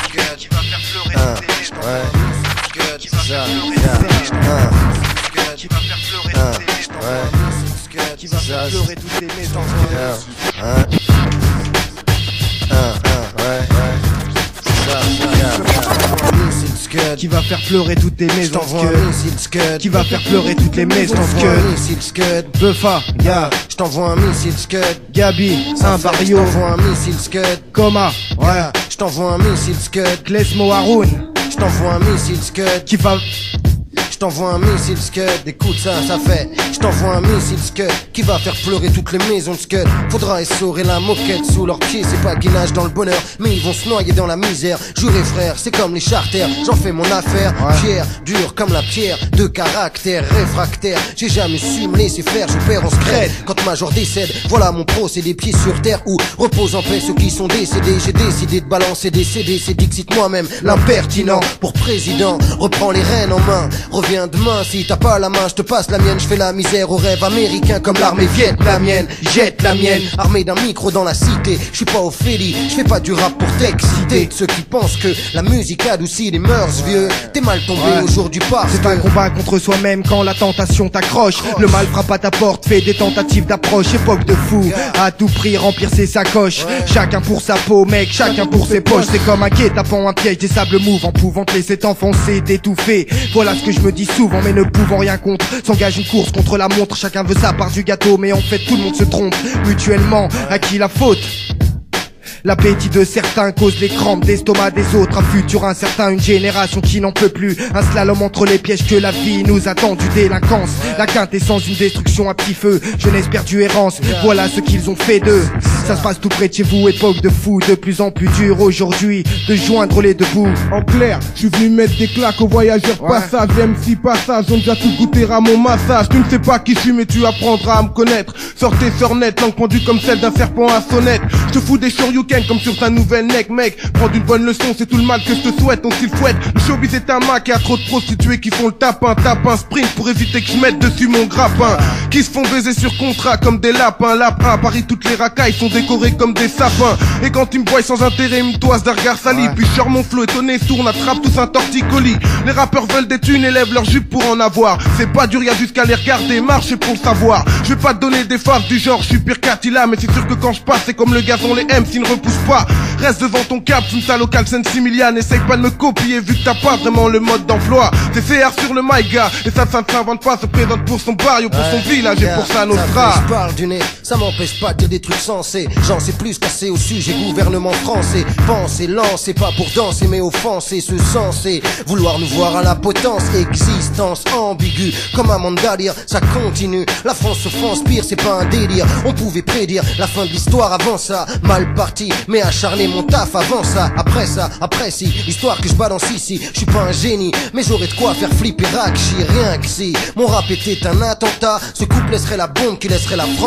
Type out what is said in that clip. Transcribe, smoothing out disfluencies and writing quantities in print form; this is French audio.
qui va faire pleurer toutes les maisons, qui va faire pleurer toutes les maisons, qui va faire pleurer toutes les maisons, qui va faire pleurer toutes les maisons, Buffa, yeah, j't'envoie un missile scud. Gabi, un Barrio, j't'envoie un missile scud. Coma, Ouais, j't'envoie un missile scud. Klesmo Haroun, J't'envoie un missile scud. qui va... J't'envoie un missile scud, écoute ça, ça fait. J't'envoie un missile scud qui va faire pleurer toutes les maisons de scud. Faudra essorer la moquette sous leurs pieds, c'est pas qu'ils nagent dans le bonheur, mais ils vont se noyer dans la misère. Jurez frère, c'est comme les charters, j'en fais mon affaire. Pierre, dur comme la pierre, de caractère réfractaire. J'ai jamais su me laisser faire, je perds en scred. Quand Major décède, voilà mon procédé, pieds sur terre où repose en paix ceux qui sont décédés. J'ai décidé de balancer des CD, c'est Dixit moi-même, l'impertinent. Pour président, reprends les rênes en main. Viens demain, si t'as pas la main, je te passe la mienne, je fais la misère au rêve américain comme l'armée vietnamienne. Jette la mienne, armé d'un micro dans la cité. Je suis pas Ophélie, je fais pas du rap pour t'exciter. De ceux qui pensent que la musique adoucit les mœurs, vieux. T'es mal tombé aujourd'hui parce c'est un combat contre soi-même quand la tentation t'accroche. Le mal frappe à ta porte, fait des tentatives d'approche. Époque de fou, à tout prix remplir ses sacoches. Chacun pour sa peau, mec, chacun pour ses poches. C'est comme un guet-apens, un piège, des sables mouvants, pouvant te laisser t'enfoncer, t'étouffer. Voilà ce que je me dis souvent, mais ne pouvant rien contre. S'engage une course contre la montre, chacun veut sa part du gâteau, mais en fait tout le monde se trompe mutuellement. À qui la faute? L'appétit de certains cause les crampes d'estomac des autres. Un futur incertain, une génération qui n'en peut plus. Un slalom entre les pièges que la vie nous attend du délinquance. La quintessence d'une destruction à petit feu. Jeunesse perdue errance, voilà ce qu'ils ont fait d'eux. Ça se passe tout près de chez vous, époque de fou. De plus en plus dur aujourd'hui de joindre les deux bouts. En clair, je suis venu mettre des claques aux voyageurs passage. MC passage, ont déjà tout goûté à mon massage. Tu ne sais pas qui je suis mais tu apprendras à me connaître. Sortez sur net, langue pendue comme celle d'un serpent à sonnette. Je te fous des shoryuken comme sur ta nouvelle neck, mec. Prends une bonne leçon, c'est tout le mal que je te souhaite. On s'il fouette, le showbiz est un mac. Y'a trop de prostituées qui font le tapin. Tape un sprint pour éviter que je mette dessus mon grappin. Qui se font baiser sur contrat comme des lapins. Lapins, à Paris toutes les racailles sont décorées comme des sapins. Et quand ils me voient sans intérêt, ils me toisent d'un regard sali. Puis je sors mon flow étonné, tourne, attrape tous un torticolis. Les rappeurs veulent des thunes, élèvent leur jupe pour en avoir. C'est pas dur, y'a jusqu'à les regarder marcher pour le savoir. Je vais pas te donner des faces du genre, je suis pire qu'Attila. Mais c'est sûr que quand je passe, c'est comme le gazon, les MC ne repoussent pas. Reste devant ton cap, une salle locale Saint-Similian. Essaye pas de me copier vu que t'as pas vraiment le mode d'emploi. C'est CR sur le mic gars, et ça ne s'invente pas. Se présente pour son barrio, pour son village et pour sa nostra. Je parle du nez, ça m'empêche pas de dire des trucs sensés. J'en sais plus qu'assez au sujet gouvernement français. Pensez, lancez pas pour danser mais offenser. Se censer, vouloir nous voir à la potence. Existence ambiguë, comme un monde d'allure, ça continue. La France se transpire, c'est pas un délire. On pouvait prédire la fin de l'histoire avant ça. Mal parti, mais acharné mon taf avant ça. Après si, l'histoire que je balance ici. Je suis pas un génie, mais j'aurais de quoi faire flipper Rakshi. Rien que si mon rap était un attentat, ce couple laisserait la bombe qui laisserait la France.